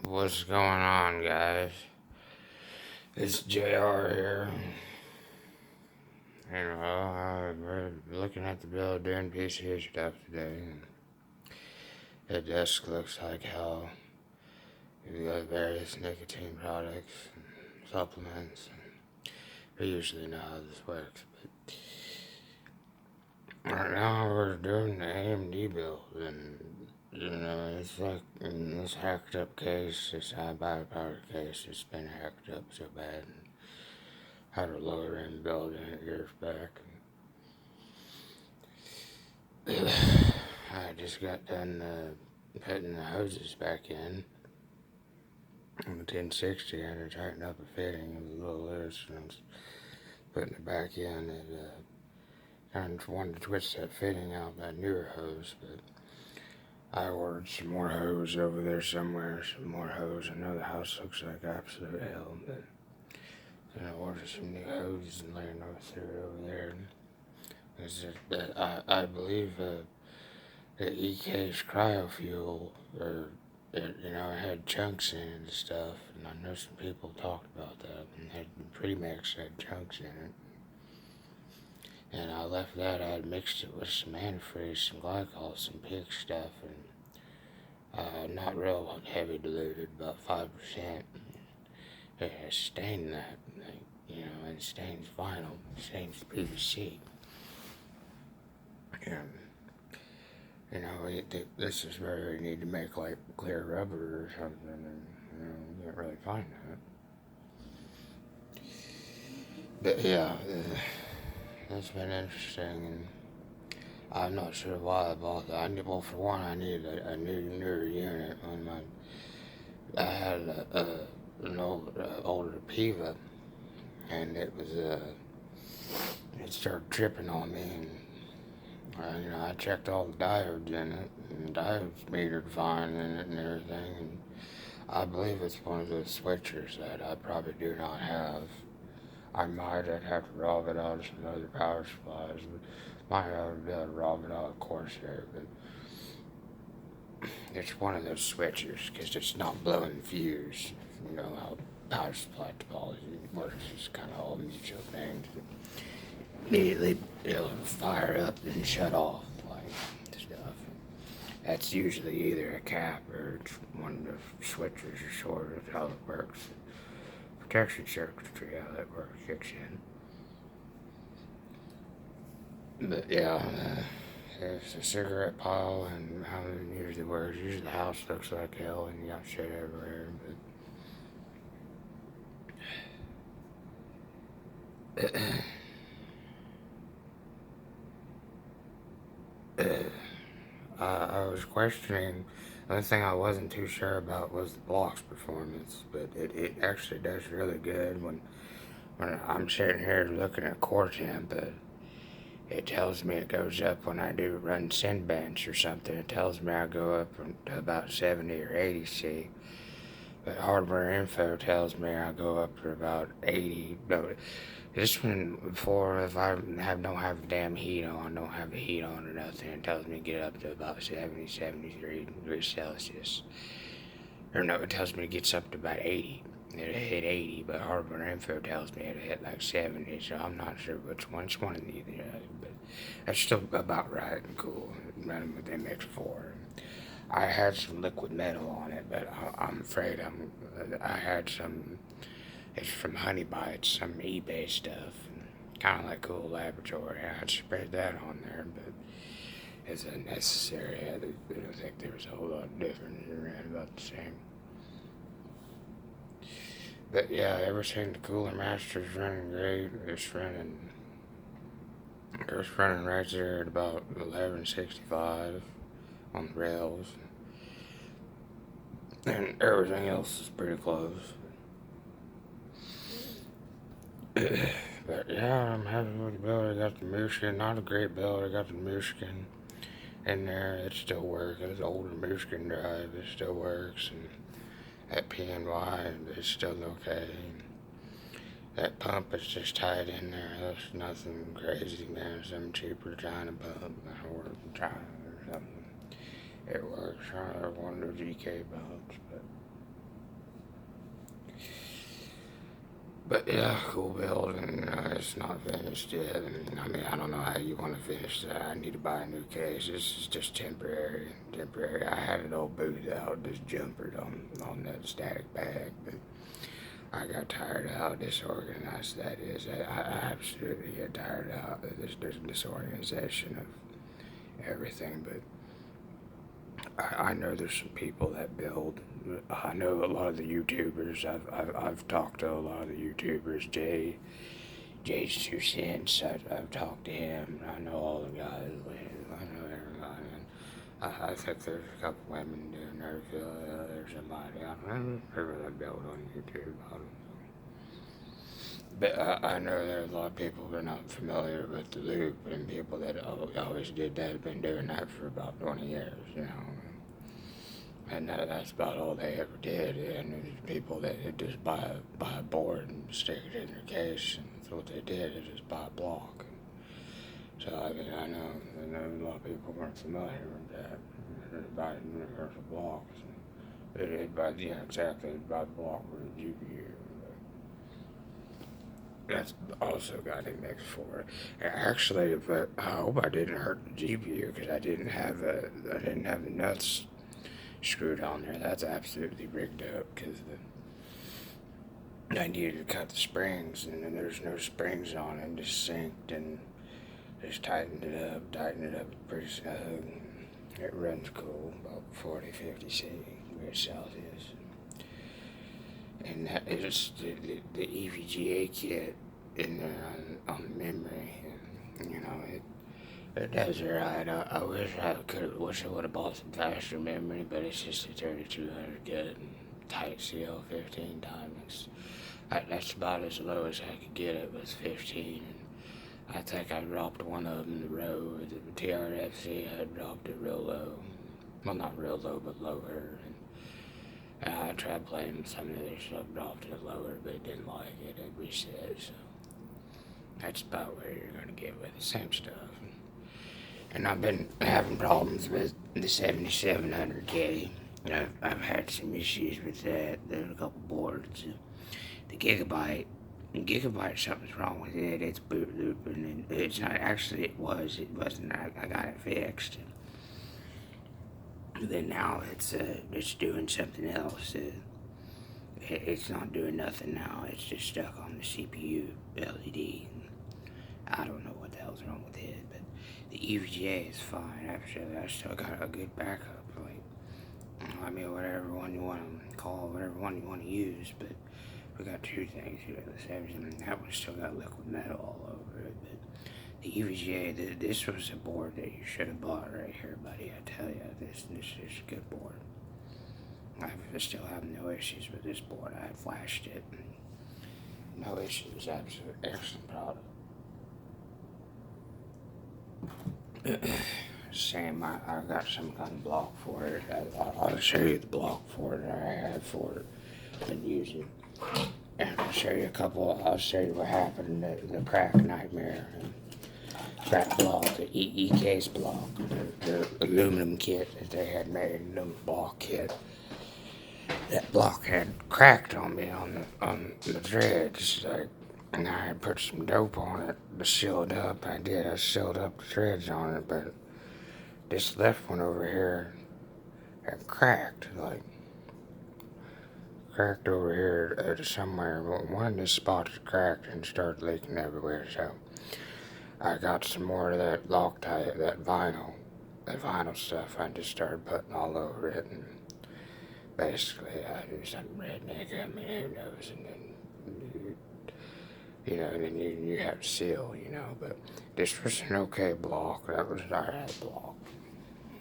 What's going on, guys? It's JR here. We're looking at the build doing PC stuff today. And the desk looks like hell. We've got various nicotine products and supplements. And we usually know how this works, but right now we're doing the AMD build, and it's like in this hacked up case, this high power case, it's been hacked up so bad. Had a lower end build in it years back. I just got done putting the hoses back in on the 1060. I had to tighten up a fitting. It was a little loose, and I was putting it back in. It kind of wanted to twist that fitting out, that newer hose, but I ordered some more hose over there somewhere. Some more hose. I know the house looks like absolute hell, but I ordered some new hoses and laying over there. I believe the EK's cryofuel, or it had chunks in it and stuff, and I know some people talked about that, and had pre-mix had chunks in it. And I left that. I had mixed it with some antifreeze, some glycol, some pig stuff, and not real heavy diluted, about 5%. It has stained that, it stains vinyl, it stains PVC. And, this is where we need to make like clear rubber or something, and you can't really find that. But yeah, it's been interesting, and I'm not sure why I bought that. Well, for one, I needed a newer unit. I had an older Piva, and it started tripping on me, and I checked all the diodes in it, and the diodes metered fine in it and everything, and I believe it's one of those switchers that I probably do not have. I'd have to rob it out of some other power supplies, but might have to be able to rob it out of Corsair, but it's one of those switchers, because it's not blowing fuse. You know how power supply topology works, it's kind of all mutual things. Immediately it'll fire up and shut off, like stuff. That's usually either a cap or it's one of the switches or short. That's how it works. Protection circuitry, how that works, kicks in. But yeah, it's a cigarette pile, and how it usually works. Usually the house looks like hell, and you got shit everywhere. But I was questioning. The only thing I wasn't too sure about was the block's performance, but it actually does really good when I'm sitting here looking at core temp. It tells me it goes up when I do run Cinebench or something. It tells me I go up to about 70 or 80 C. But hardware info tells me I go up to about 80. But this one, before, if I don't have the damn heat on, don't have the heat on or nothing, it tells me to get up to about 70, 73 degrees Celsius. Or no, it tells me it gets up to about 80. It hit 80, but hardware info tells me it hit like 70, so I'm not sure which one. It's one of either, but that's still about right and cool. Running with MX4. I had some liquid metal on it, but I'm afraid I had some. It's from Honey Bites, some eBay stuff, kind of like Cool Laboratory. I had sprayed that on there, but it's unnecessary. I don't think there was a whole lot different. It ran about the same. But yeah, everything, the Cooler Master's running great. It's running right there at about 1165 on the rails. And everything else is pretty close. But yeah, I'm happy with the build. I got the Muskin, not a great build. I got the Muskin in there. It still works. It's an older Muskin drive. It still works. And that PNY is still okay. And that pump is just tied in there. There's nothing crazy, man. Some cheaper China pump or China or something. It works. One of those EK pumps, but But yeah, cool build, and it's not finished yet. And I mean, I don't know how you want to finish that. I need to buy a new case. This is just temporary. Temporary. I had it all booted out, just jumpered on that static bag, but I got tired of how disorganized that is. I absolutely get tired of this disorganization of everything. But I know there's some people that build. I know a lot of the YouTubers. I've talked to a lot of the YouTubers. Jay's 2 cents. I've talked to him. I know all the guys. I know everybody. I think there's a couple women doing their field. There's somebody. I don't know. People that build on YouTube. I don't know. But I know there's a lot of people that are not familiar with the loop, and people that always did that have been doing that for about 20 years, you know. And that's about all they ever did. And there's people that just buy a board and stick it in their case, and that's what they did, is just buy a block. So I mean, I know a lot of people weren't familiar with that. They buy universal blocks. They did buy, yeah, exactly, buy the block with a GPU. That's also got it mixed for it. Actually, but I hope I didn't hurt the GPU because I didn't have the nuts screwed on there. That's absolutely rigged up because I needed to cut the springs, and then there's no springs on it, and just synced and just tightened it up pretty snug. It runs cool, about 40-50 Celsius. And that is the EVGA kit in there on memory. And, you know, it does alright. I wish I would have bought some faster memory, but it's just a 3200 kit and tight CL 15 timings. That's about as low as I could get it, was 15. And I think I dropped one of them in the row. The TRFC, I dropped it real low. Well, not real low, but lower. And I tried playing some of their stuff, dropped it lower, but it didn't like it. It reset, so that's about where you're going to get with the same stuff. And I've been having problems with the 7700K. I've had some issues with that. There's a couple boards. The Gigabyte, something's wrong with it. It's boot looping, and it's not, actually it wasn't. I got it fixed. Then now it's doing something else. It's not doing nothing now. It's just stuck on the CPU LED. I don't know what the hell's wrong with it, but the EVGA is fine. Actually, I still got a good backup. Like, I mean, whatever one you want to call, whatever one you want to use. But we got two things here. The 7, that one still got liquid metal all over it. But the EVGA, this was a board that you should have bought right here, buddy. I tell you, this is a good board. I still have no issues with this board. I flashed it. No issues. Absolute excellent product. Same. I got some kind of block for it. I'll show you the block for it I have for it. Been using. And I'll show you I'll show you what happened. The crack nightmare. Crack block, the E case block, the aluminum kit that they had made, aluminum block kit. That block had cracked on me on the threads, like, and I had put some dope on it to seal it up. I sealed up the threads on it, but this left one over here had cracked, like, cracked over here somewhere. One of the spots cracked and started leaking everywhere, so I got some more of that Loctite, that vinyl stuff. I just started putting all over it, and basically I do something redneck. I mean, who knows? And then, then you have to seal, But this was an okay block. That was an alright block.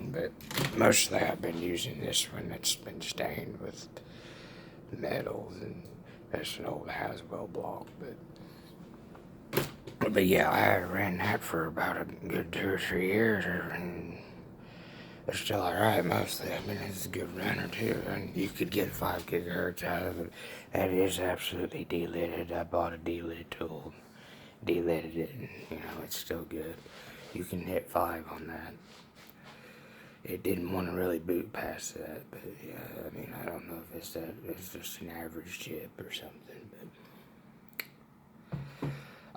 But mostly I've been using this one that's been stained with metals, and that's an old Haswell block, But yeah, I ran that for about a good 2 or 3 years, and it's still alright mostly. I mean, it's a good runner too, and you could get 5 gigahertz out of it. That is absolutely delidded. I bought a delid tool, delidded it, and it's still good. You can hit 5 on that. It didn't want to really boot past that, but yeah, I mean, I don't know if it's just an average chip or something, but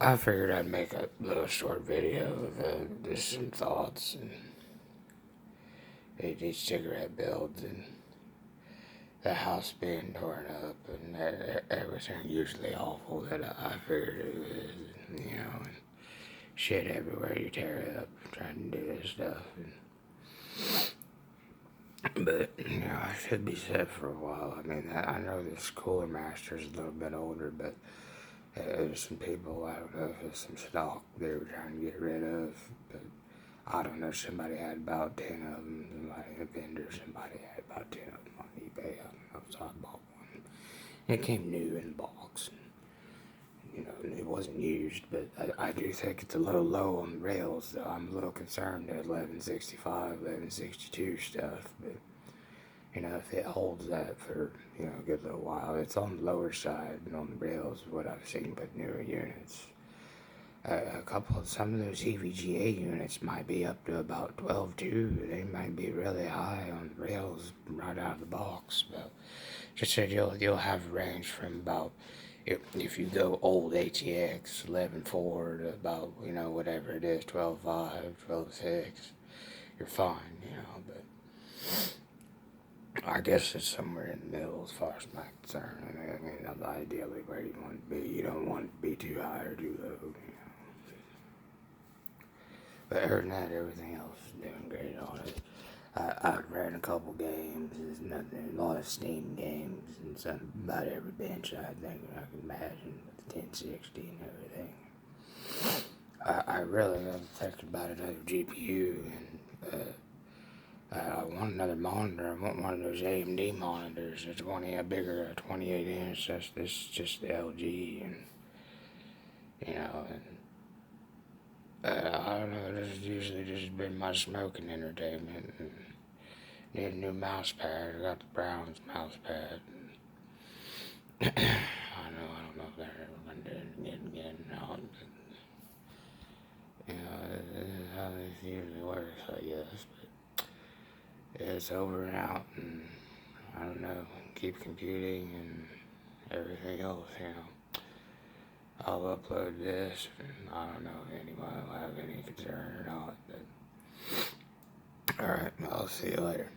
I figured I'd make a little short video of just some thoughts and these cigarette builds and the house being torn up and everything usually awful that I figured it was, you know, and shit everywhere you tear it up trying to do this stuff. But, you know, I should be set for a while. I mean, I know this Cooler Master's a little bit older, but there's some people, I don't know if it's some stock they were trying to get rid of, but I don't know, somebody had about 10 of them, somebody, a vendor, somebody had about 10 of them on eBay, I don't know, so I bought one. It came new in the box, and, you know, it wasn't used, but I do think it's a little low on the rails, so I'm a little concerned at 1165, 1162 stuff, but, you know, if it holds that for, you know, a good little while, it's on the lower side and on the rails, what I've seen, but newer units. Some of those EVGA units might be up to about 12.2. They might be really high on the rails right out of the box. But just said you'll have a range from about, if you go old ATX 11.4 to about, you know, whatever it is, 12.5, 12.6, you're fine, you know. But I guess it's somewhere in the middle as far as my concern. I mean, ideally where you want to be. You don't want to be too high or too low, you know. But other than that, everything else is doing great on it. I've ran a couple games. There's nothing, a lot of Steam games and some about every bench I think I can imagine with the 1060 and everything. I really am thinking about another GPU and I want another monitor. I want one of those AMD monitors. It's a bigger 28 inch. This is just the LG and you know. And, I don't know, this has usually just been my smoking entertainment. And need a new mouse pad. I got the Browns mouse pad. I don't know if they're ever going to do it again or not. But, you know, this is how this usually works, I guess. But it's over and out, and I don't know, keep computing and everything else, you know. I'll upload this, and I don't know if anyone will have any concern or not, but alright, I'll see you later.